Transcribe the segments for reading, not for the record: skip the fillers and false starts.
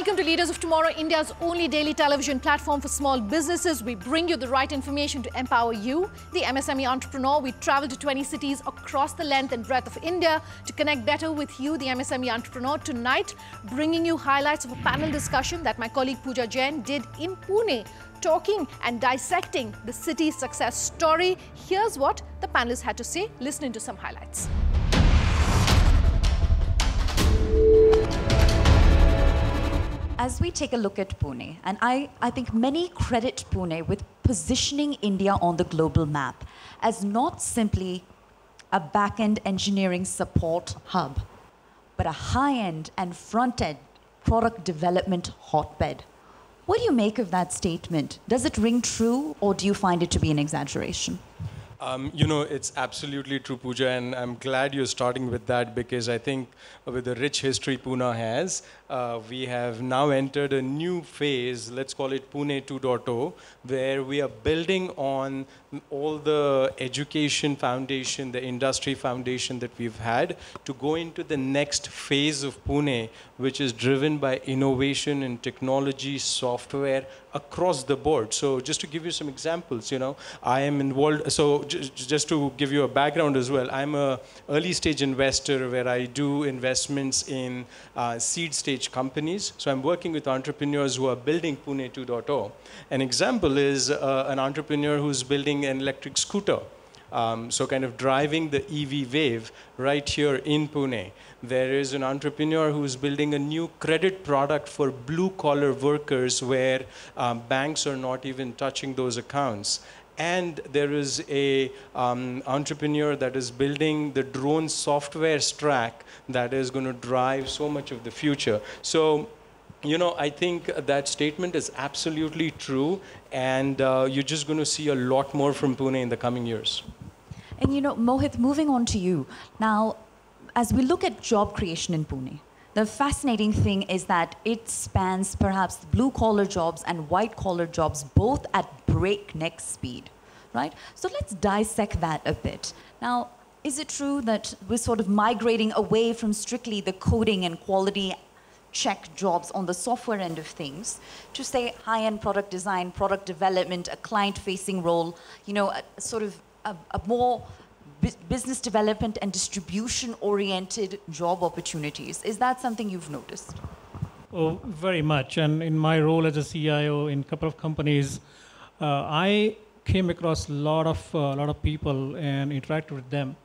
Welcome to Leaders of Tomorrow, India's only daily television platform for small businesses. We bring you the right information to empower you, the MSME entrepreneur. We travel to 20 cities across the length and breadth of India to connect better with you, the MSME entrepreneur. Tonight, bringing you highlights of a panel discussion that my colleague Pooja Jain did in Pune, talking and dissecting the city's success story. Here's what the panelists had to say. Listen to some highlights. As we take a look at Pune, and I think many credit Pune with positioning India on the global map as not simply a back-end engineering support hub, but a high-end and front-end product development hotbed. What do you make of that statement? Does it ring true, or do you find it to be an exaggeration? It's absolutely true, Pooja, and I'm glad you're starting with that because I think with the rich history Pune has, we have now entered a new phase, let's call it Pune 2.0, where we are building on all the education foundation, the industry foundation that we've had to go into the next phase of Pune, which is driven by innovation in technology, software, across the board. So just to give you some examples, I am involved, so just to give you a background as well, I'm a early stage investor where I do investments in seed stage companies. So I'm working with entrepreneurs who are building Pune 2.0. An example is an entrepreneur who's building an electric scooter. So kind of driving the EV wave right here in Pune. There is an entrepreneur who's building a new credit product for blue-collar workers where banks are not even touching those accounts. And there is a entrepreneur that is building the drone software stack that is going to drive so much of the future. So, I think that statement is absolutely true, and you're just going to see a lot more from Pune in the coming years. And Mohit, moving on to you. Now, as we look at job creation in Pune, the fascinating thing is that it spans perhaps blue-collar jobs and white-collar jobs both at breakneck speed, right? So let's dissect that a bit. Now, is it true that we're sort of migrating away from strictly the coding and quality check jobs on the software end of things to say high-end product design, product development, a client-facing role, a more business development and distribution-oriented job opportunities? Is that something you've noticed? Oh, very much. And in my role as a CIO in a couple of companies, I came across a lot of people and interacted with them,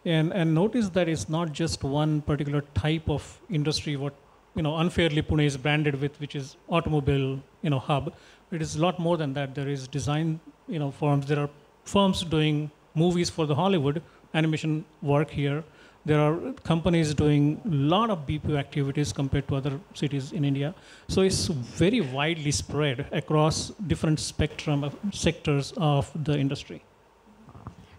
and noticed that it's not just one particular type of industry. What unfairly Pune is branded with, which is automobile hub. It is a lot more than that. There is design firms. There are firms doing movies for the Hollywood animation work here. There are companies doing a lot of BPO activities compared to other cities in India. So it's very widely spread across different spectrum of sectors of the industry.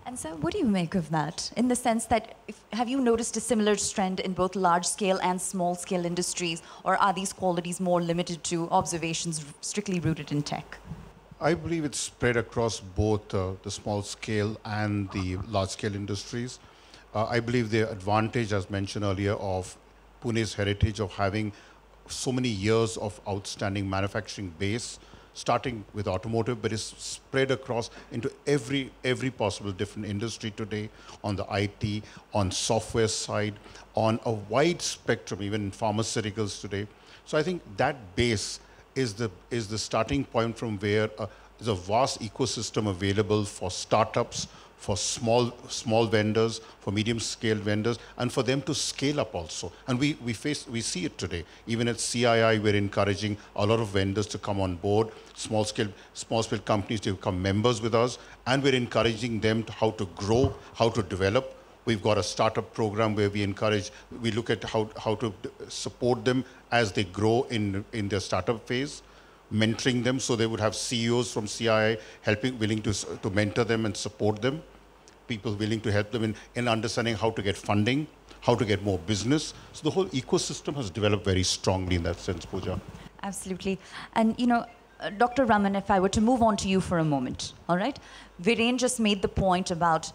And so what do you make of that? In the sense that, have you noticed a similar trend in both large-scale and small-scale industries, or are these qualities more limited to observations strictly rooted in tech? I believe it's spread across both the small-scale and the large-scale industries. I believe the advantage, as mentioned earlier, of Pune's heritage of having so many years of outstanding manufacturing base, starting with automotive, but it's spread across into every possible different industry today, on the IT, on software side, on a wide spectrum, even in pharmaceuticals today. So I think that base is the starting point from where there's a vast ecosystem available for startups, for small vendors, for medium-scale vendors, and for them to scale up also. And we see it today. Even at CII, we're encouraging a lot of vendors to come on board, small-scale companies to become members with us, and we're encouraging them to how to grow, how to develop. We've got a startup program where we look at how to support them as they grow in their startup phase, mentoring them so they would have CEOs from CII willing to mentor them and support them, people willing to help them in understanding how to get funding, how to get more business. So the whole ecosystem has developed very strongly in that sense, Pooja. Absolutely. And Dr. Raman, if I were to move on to you for a moment, all right? Viren just made the point about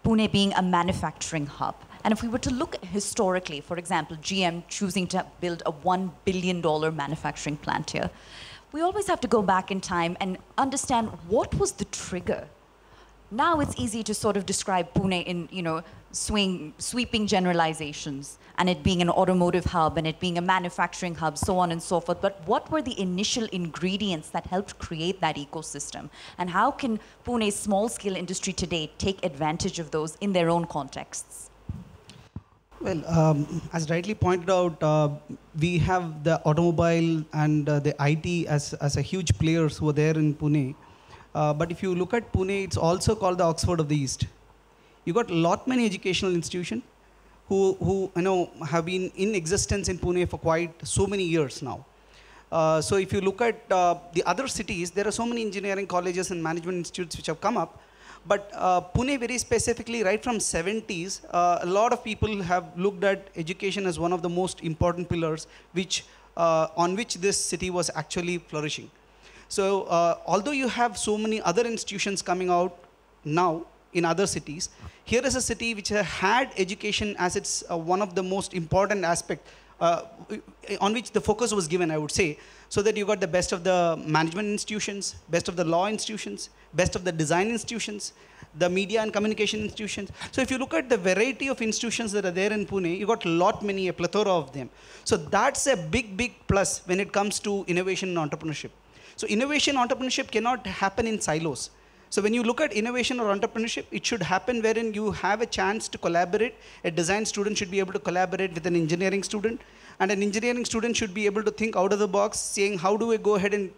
Pune being a manufacturing hub. And if we were to look historically, for example, GM choosing to build a $1 billion manufacturing plant here, we always have to go back in time and understand what was the trigger. Now it's easy to sort of describe Pune in, sweeping generalizations, and it being an automotive hub, and it being a manufacturing hub, so on and so forth. But what were the initial ingredients that helped create that ecosystem? And how can Pune's small-scale industry today take advantage of those in their own contexts? Well, as rightly pointed out, we have the automobile and the IT as a huge players who are there in Pune. But if you look at Pune, it's also called the Oxford of the East. You got lot many educational institutions who have been in existence in Pune for quite so many years now. So if you look at the other cities, there are so many engineering colleges and management institutes which have come up. But Pune very specifically, right from 70s, a lot of people have looked at education as one of the most important pillars on which this city was actually flourishing. So although you have so many other institutions coming out now in other cities, here is a city which had education as its one of the most important aspect on which the focus was given, I would say, so that you got the best of the management institutions, best of the law institutions, best of the design institutions, the media and communication institutions. So if you look at the variety of institutions that are there in Pune, you got a plethora of them. So that's a big plus when it comes to innovation and entrepreneurship. So innovation entrepreneurship cannot happen in silos. So when you look at innovation or entrepreneurship, it should happen wherein you have a chance to collaborate. A design student should be able to collaborate with an engineering student, and an engineering student should be able to think out of the box, saying how do I go ahead and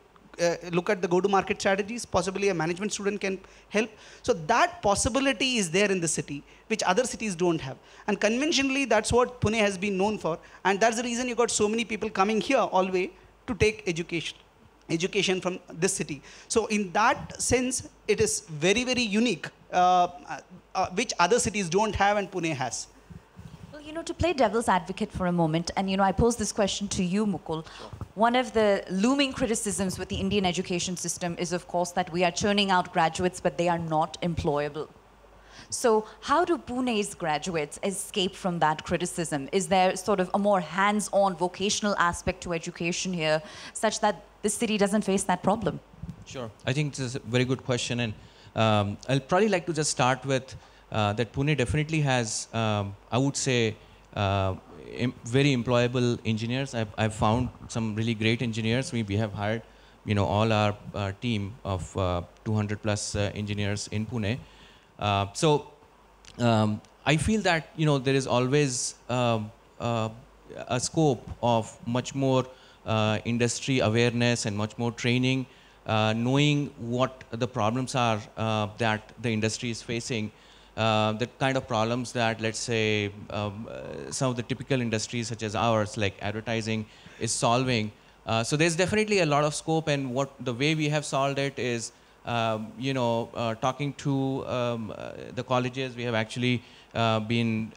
look at the go-to-market strategies. Possibly a management student can help. So that possibility is there in the city, which other cities don't have. And conventionally, that's what Pune has been known for. And that's the reason you got so many people coming here all the way to take education from this city. So in that sense, it is very unique, which other cities don't have and Pune has. Well, to play devil's advocate for a moment, and I pose this question to you, Mukul. One of the looming criticisms with the Indian education system is, of course, that we are churning out graduates, but they are not employable. So how do Pune's graduates escape from that criticism? Is there sort of a more hands-on vocational aspect to education here, such that the city doesn't face that problem? Sure. I think this is a very good question. And I'll probably like to just start with that Pune definitely has, I would say, very employable engineers. I've found some really great engineers. We have hired, all our team of 200 plus engineers in Pune. So I feel that there is always a scope of much more industry awareness and much more training, knowing what the problems are that the industry is facing, the kind of problems that, let's say, some of the typical industries such as ours, like advertising, is solving. So there's definitely a lot of scope, and the way we have solved it is talking to the colleges. We have actually been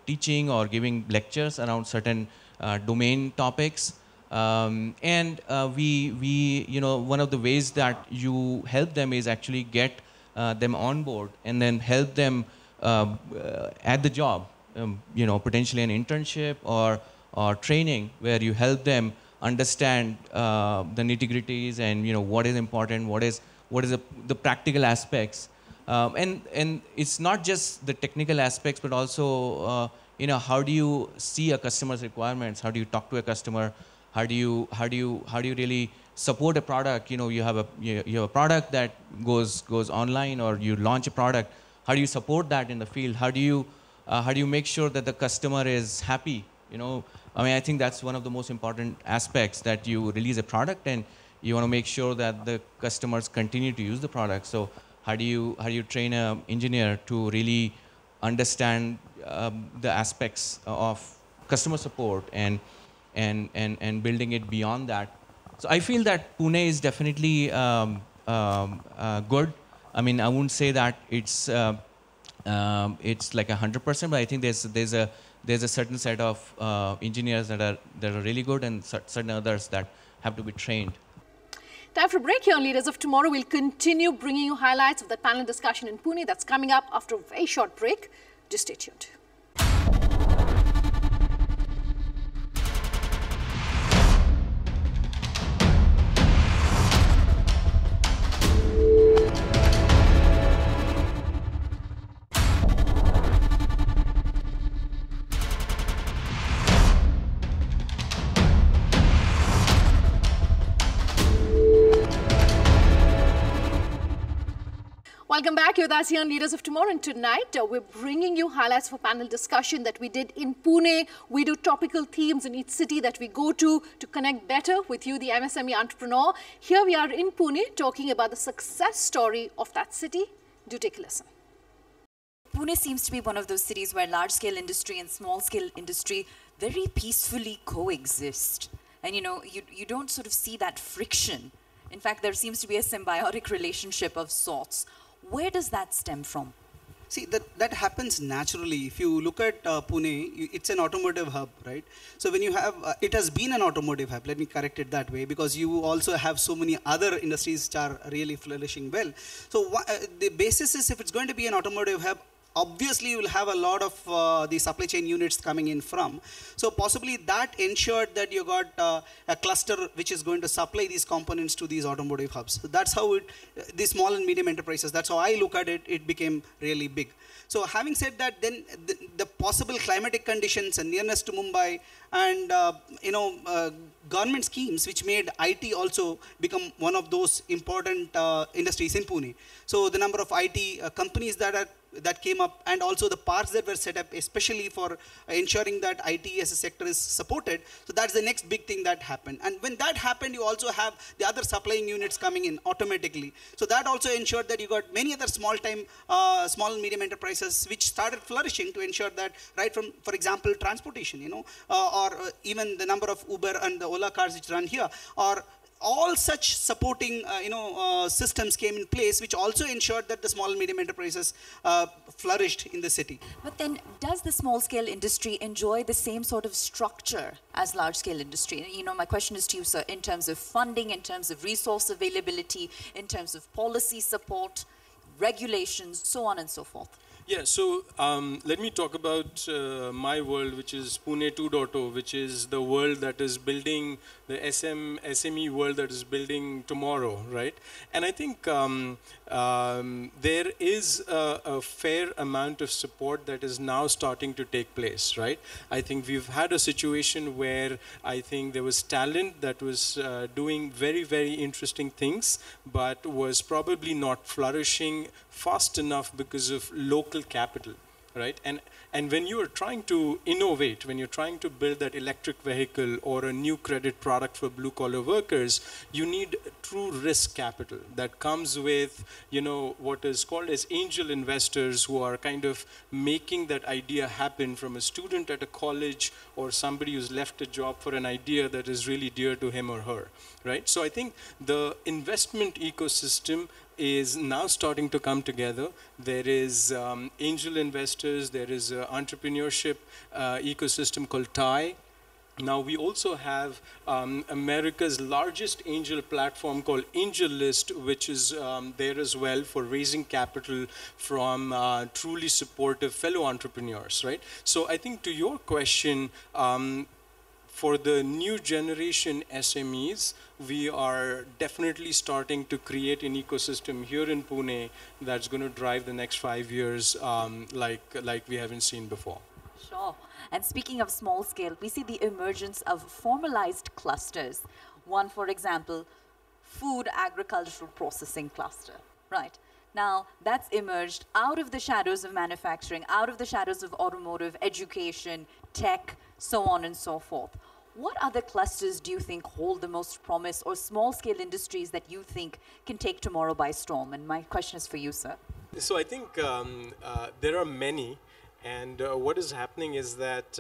teaching or giving lectures around certain domain topics, and one of the ways that you help them is actually get them on board and then help them at the job, potentially an internship or training where you help them understand the nitty-gritties and what is important, what is the practical aspects, and it's not just the technical aspects, but also how do you see a customer's requirements? How do you talk to a customer? How do you really support a product? You have a product that goes online, or you launch a product. How do you support that in the field? How do you make sure that the customer is happy? I think that's one of the most important aspects, that you release a product and you want to make sure that the customers continue to use the product. So how do you train an engineer to really understand the aspects of customer support and building it beyond that? So I feel that Pune is definitely good. I wouldn't say that it's like 100%, but I think there's a certain set of engineers that are really good, and certain others that have to be trained. Time for a break here on Leaders of Tomorrow. We'll continue bringing you highlights of the panel discussion in Pune that's coming up after a very short break. Just stay tuned. Welcome back. You're the ASEAN Leaders of Tomorrow, and tonight we're bringing you highlights for panel discussion that we did in Pune. We do topical themes in each city that we go to connect better with you, the MSME entrepreneur. Here we are in Pune talking about the success story of that city. Do take a listen. Pune seems to be one of those cities where large-scale industry and small-scale industry very peacefully coexist. And you don't sort of see that friction. In fact, there seems to be a symbiotic relationship of sorts. Where does that stem from? See, that happens naturally. If you look at Pune, it's an automotive hub, right? So when you have, it has been an automotive hub, let me correct it that way, because you also have so many other industries which are really flourishing well. So the basis is, if it's going to be an automotive hub, obviously you will have a lot of the supply chain units coming in from. So possibly that ensured that you got a cluster which is going to supply these components to these automotive hubs. So that's how the small and medium enterprises, that's how I look at it, it became really big. So having said that, then the possible climatic conditions and nearness to Mumbai and government schemes which made IT also become one of those important industries in Pune. So the number of IT companies that came up, and also the parks that were set up especially for ensuring that IT as a sector is supported. So that's the next big thing that happened. And when that happened, you also have the other supplying units coming in automatically. So that also ensured that you got many other small and medium enterprises which started flourishing to ensure that, right from, for example, transportation, or even the number of Uber and the Ola cars which run here, or all such supporting systems came in place, which also ensured that the small and medium enterprises flourished in the city. But then, does the small-scale industry enjoy the same sort of structure as large-scale industry? My question is to you, sir, in terms of funding, in terms of resource availability, in terms of policy support, regulations, so on and so forth. Yeah, so let me talk about my world, which is Pune 2.0, which is the world that is building, the SME world that is building tomorrow, right? And I think there is a fair amount of support that is now starting to take place, right? I think we've had a situation where I think there was talent that was doing very, very interesting things, but was probably not flourishing fast enough because of local capital, right? And when you are trying to innovate, when you're trying to build that electric vehicle or a new credit product for blue-collar workers, you need true risk capital that comes with, what is called as angel investors who are kind of making that idea happen from a student at a college or somebody who's left a job for an idea that is really dear to him or her, right? So I think the investment ecosystem is now starting to come together. There is angel investors, there is entrepreneurship ecosystem called TIE. Now we also have America's largest angel platform called AngelList, which is there as well for raising capital from truly supportive fellow entrepreneurs, right? So I think to your question, for the new generation SMEs, we are definitely starting to create an ecosystem here in Pune that's going to drive the next 5 years like we haven't seen before. Sure. And speaking of small scale, we see the emergence of formalized clusters. One, for example, food agricultural processing cluster, right? Now, that's emerged out of the shadows of manufacturing, out of the shadows of automotive, education, tech, so on and so forth. What other clusters do you think hold the most promise, or small-scale industries that you think can take tomorrow by storm? And my question is for you, sir. So I think there are many. And what is happening is that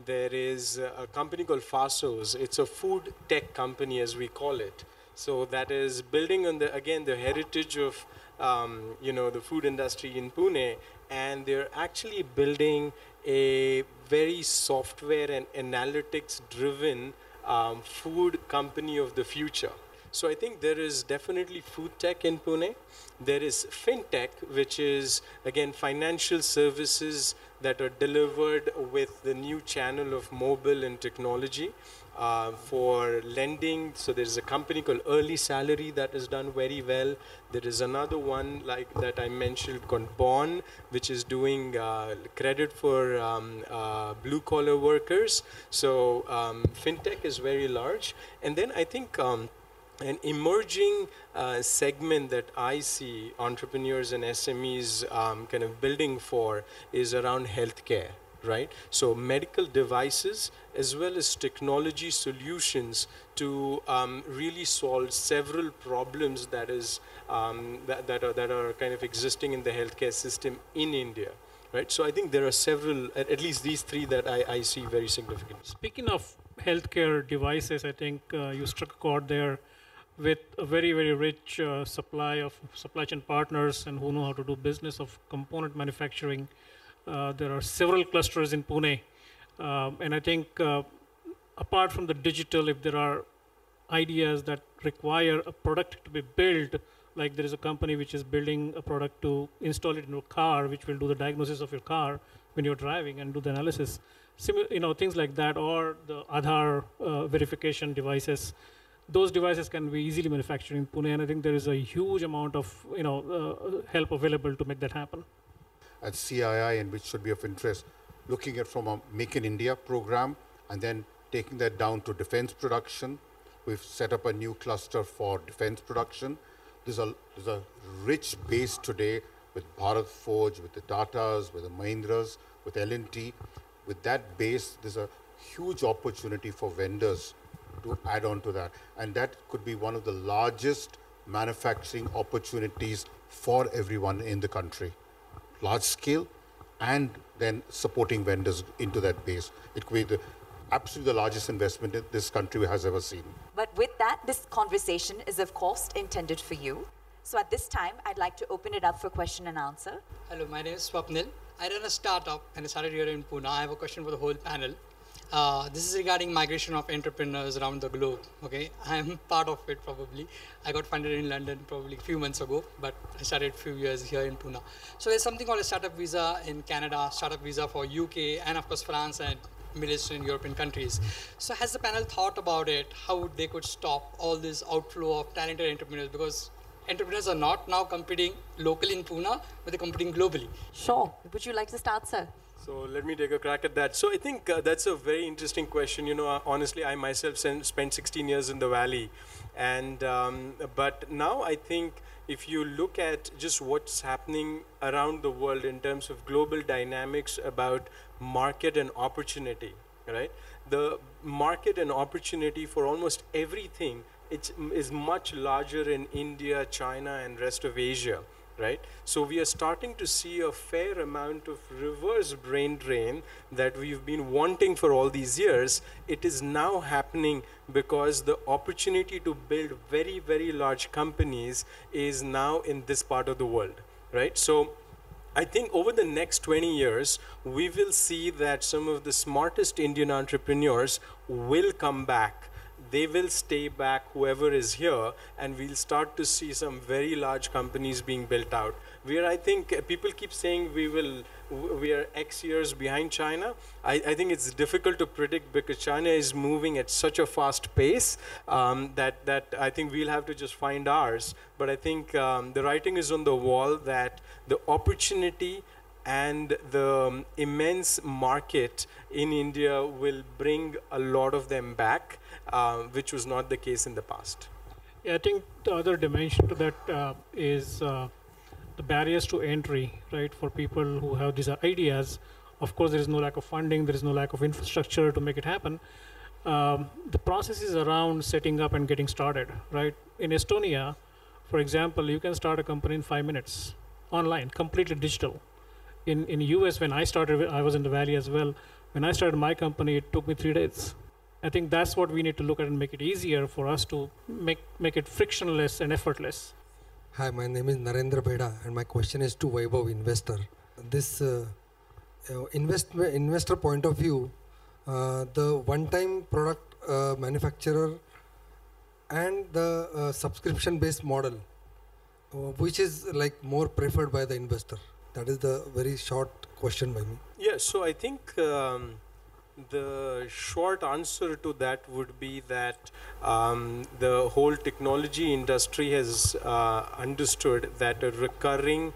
there is a company called Fasos. It's a food tech company, as we call it. So that is building on the heritage of the food industry in Pune, and they're actually building a very software and analytics driven food company of the future. So I think there is definitely food tech in Pune. There is fintech, which is, again, financial services that are delivered with the new channel of mobile and technology. For lending, so there's a company called Early Salary that has done very well. There is another one like that I mentioned called Bond, which is doing credit for blue collar workers. So fintech is very large. And then I think an emerging segment that I see entrepreneurs and SMEs kind of building for is around healthcare. Right? So medical devices as well as technology solutions to really solve several problems that are kind of existing in the healthcare system in India. Right? So I think there are several, at least these three that I see very significant. Speaking of healthcare devices, I think you struck a chord there with a very, very rich supply chain partners and who know how to do business of component manufacturing. There are several clusters in Pune. And I think apart from the digital, if there are ideas that require a product to be built, like there is a company which is building a product to install it in a car, which will do the diagnosis of your car when you're driving and do the analysis. Things like that, or the Aadhaar verification devices. Those devices can be easily manufactured in Pune, and I think there is a huge amount of help available to make that happen. At CII, and which should be of interest, looking at from a Make in India program and then taking that down to defense production. We've set up a new cluster for defense production. There's a rich base today with Bharat Forge, with the Tatas, with the Mahindras, with L&T. With that base, there's a huge opportunity for vendors to add on to that. And that could be one of the largest manufacturing opportunities for everyone in the country. Large scale, and then supporting vendors into that base. It could be absolutely the largest investment that this country has ever seen. But with that, this conversation is of course intended for you. So at this time, I'd like to open it up for question and answer. Hello, my name is Swapnil. I run a startup and I started here in Pune. I have a question for the whole panel. This is regarding migration of entrepreneurs around the globe. Okay, I am part of it probably. I got funded in London probably a few months ago, but I started a few years here in Pune. So there's something called a startup visa in Canada, startup visa for UK, and of course France and Middle Eastern European countries. So has the panel thought about it, how they could stop all this outflow of talented entrepreneurs? Because entrepreneurs are not now competing locally in Pune, but they're competing globally. Sure. Would you like to start, sir? So let me take a crack at that. So I think that's a very interesting question. Honestly, I myself spent 16 years in the Valley. And but now I think if you look at just what's happening around the world in terms of global dynamics about market and opportunity, right? The market and opportunity for almost everything is much larger in India, China, and rest of Asia. Right? So we are starting to see a fair amount of reverse brain drain that we've been wanting for all these years. It is now happening because the opportunity to build very, very large companies is now in this part of the world. Right? So I think over the next 20 years, we will see that some of the smartest Indian entrepreneurs will come back. They will stay back, whoever is here, and we'll start to see some very large companies being built out. Where I think people keep saying we are X years behind China. I think it's difficult to predict because China is moving at such a fast pace that I think we'll have to just find ours. But I think the writing is on the wall that the opportunity and the immense market in India will bring a lot of them back, which was not the case in the past. Yeah, I think the other dimension to that is the barriers to entry, right? For people who have these ideas, of course, there is no lack of funding, there is no lack of infrastructure to make it happen. The process is around setting up and getting started, right? In Estonia, for example, you can start a company in 5 minutes, online, completely digital. In US, when I started, I was in the Valley as well. When I started my company, it took me 3 days. I think that's what we need to look at and make it easier for us to make it frictionless and effortless. Hi, my name is Narendra Beda, and my question is to Vaibhav Investor. This investor point of view, the one-time product manufacturer and the subscription-based model, which is like more preferred by the investor? That is the very short question by me. Yeah, so I think the short answer to that would be that the whole technology industry has understood that a recurring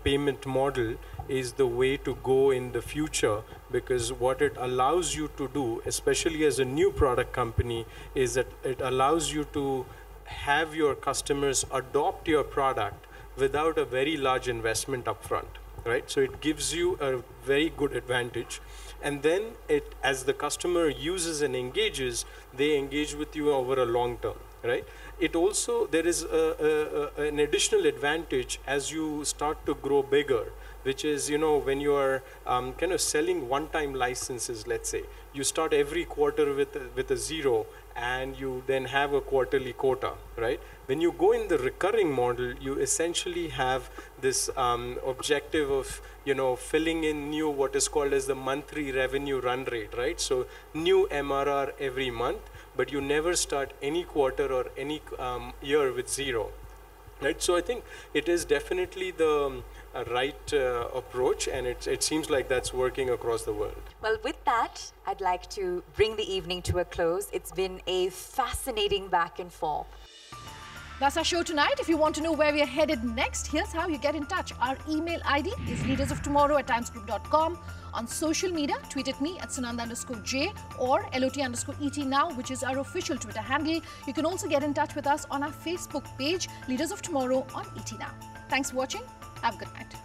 payment model is the way to go in the future, because what it allows you to do, especially as a new product company, is that it allows you to have your customers adopt your product without a very large investment upfront, right? So it gives you a very good advantage. And then as the customer uses and engages, they engage with you over a long term, right? It also, there is an additional advantage as you start to grow bigger, which is, when you are kind of selling one-time licenses, let's say, you start every quarter with a zero, and you then have a quarterly quota, right? When you go in the recurring model, you essentially have this objective of, filling in new, what is called as the monthly revenue run rate, right? So new MRR every month, but you never start any quarter or any year with zero, right? So I think it is definitely the right approach, and it seems like that's working across the world. Well, with that, I'd like to bring the evening to a close. It's been a fascinating back and forth. That's our show tonight. If you want to know where we are headed next, here's how you get in touch. Our email ID is leadersoftomorrow@timesgroup.com. On social media, tweet at me at Sunanda_J or LOT_ET now, which is our official Twitter handle. You can also get in touch with us on our Facebook page, Leaders of Tomorrow on ET Now. Thanks for watching. Have a good night.